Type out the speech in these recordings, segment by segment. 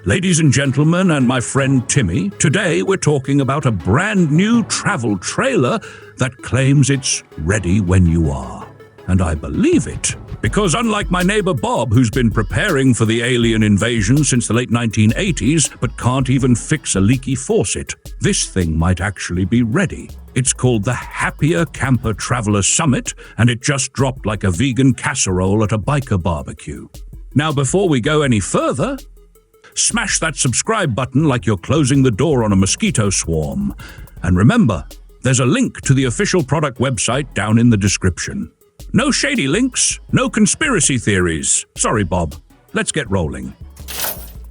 Ladies and gentlemen, and my friend Timmy, today we're talking about a brand new travel trailer that claims it's ready when you are. And I believe it, because unlike my neighbor Bob, who's been preparing for the alien invasion since the late 1980s, but can't even fix a leaky faucet, this thing might actually be ready. It's called the Happier Camper Traveler Summit, and it just dropped like a vegan casserole at a biker barbecue. Now, before we go any further, smash that subscribe button like you're closing the door on a mosquito swarm. And remember, there's a link to the official product website down in the description. No shady links, no conspiracy theories. Sorry, Bob. Let's get rolling.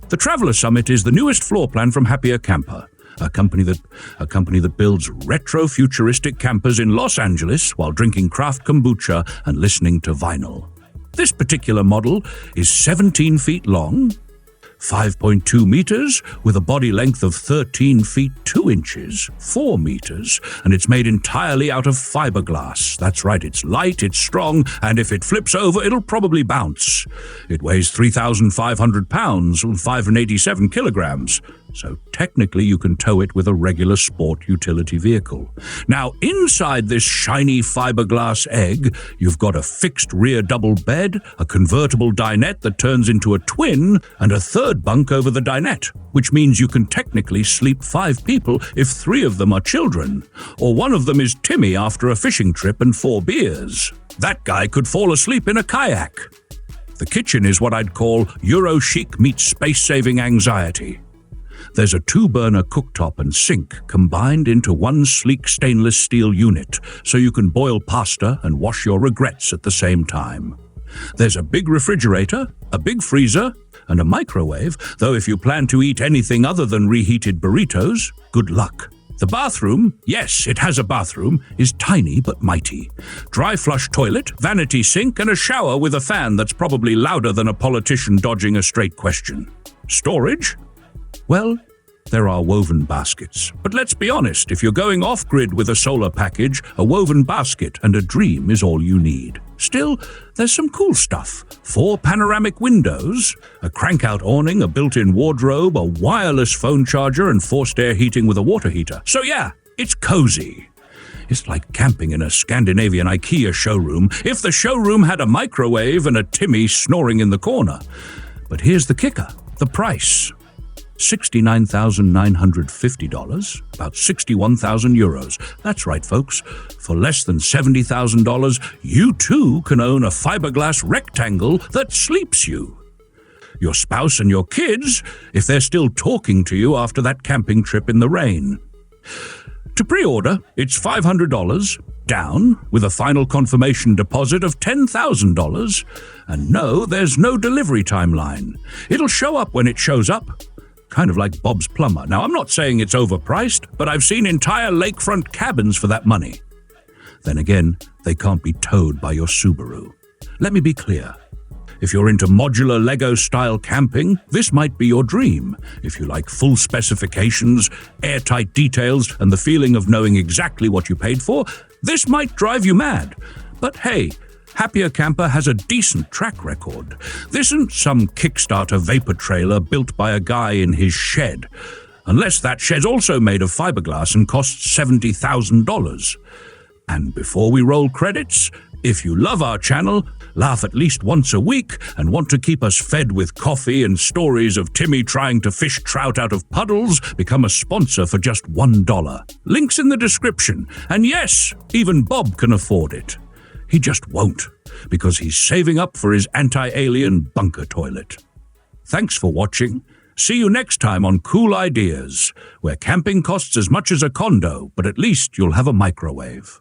The Traveler Summit is the newest floor plan from Happier Camper, a company that builds retro-futuristic campers in Los Angeles while drinking craft kombucha and listening to vinyl. This particular model is 17 feet long, 5.2 meters, with a body length of 13 feet 2 inches, 4 meters, and it's made entirely out of fiberglass. That's right, it's light, it's strong, and if it flips over, it'll probably bounce. It weighs 3,500 pounds, 587 kilograms. So technically you can tow it with a regular sport utility vehicle. Now, inside this shiny fiberglass egg, you've got a fixed rear double bed, a convertible dinette that turns into a twin, and a third bunk over the dinette, which means you can technically sleep 5 people if 3 of them are children, or one of them is Timmy after a fishing trip and 4 beers. That guy could fall asleep in a kayak. The kitchen is what I'd call Euro chic meets space-saving anxiety. There's a 2-burner cooktop and sink combined into one sleek stainless steel unit, so you can boil pasta and wash your regrets at the same time. There's a big refrigerator, a big freezer, and a microwave, though if you plan to eat anything other than reheated burritos, good luck. The bathroom, yes, it has a bathroom, is tiny but mighty. Dry flush toilet, vanity sink, and a shower with a fan that's probably louder than a politician dodging a straight question. Storage? Well, there are woven baskets. But let's be honest, if you're going off-grid with a solar package, a woven basket and a dream is all you need. Still, there's some cool stuff. 4 panoramic windows, a crank-out awning, a built-in wardrobe, a wireless phone charger, and forced air heating with a water heater. So yeah, it's cozy. It's like camping in a Scandinavian IKEA showroom if the showroom had a microwave and a Timmy snoring in the corner. But here's the kicker, the price. $69,950, about 61,000 euros. That's right, folks. For less than $70,000, you too can own a fiberglass rectangle that sleeps you. Your spouse and your kids, if they're still talking to you after that camping trip in the rain. To pre-order, it's $500 down with a final confirmation deposit of $10,000. And no, there's no delivery timeline. It'll show up when it shows up. Kind of like Bob's Plumber. Now, I'm not saying it's overpriced, but I've seen entire lakefront cabins for that money. Then again, they can't be towed by your Subaru. Let me be clear. If you're into modular Lego-style camping, this might be your dream. If you like full specifications, airtight details, and the feeling of knowing exactly what you paid for, this might drive you mad. But hey, Happier Camper has a decent track record. This isn't some Kickstarter vapor trailer built by a guy in his shed. Unless that shed's also made of fiberglass and costs $70,000. And before we roll credits, if you love our channel, laugh at least once a week, and want to keep us fed with coffee and stories of Timmy trying to fish trout out of puddles, become a sponsor for just $1. Links in the description. And yes, even Bob can afford it. He just won't, because he's saving up for his anti-alien bunker toilet. Thanks for watching. See you next time on Cool Ideas, where camping costs as much as a condo, but at least you'll have a microwave.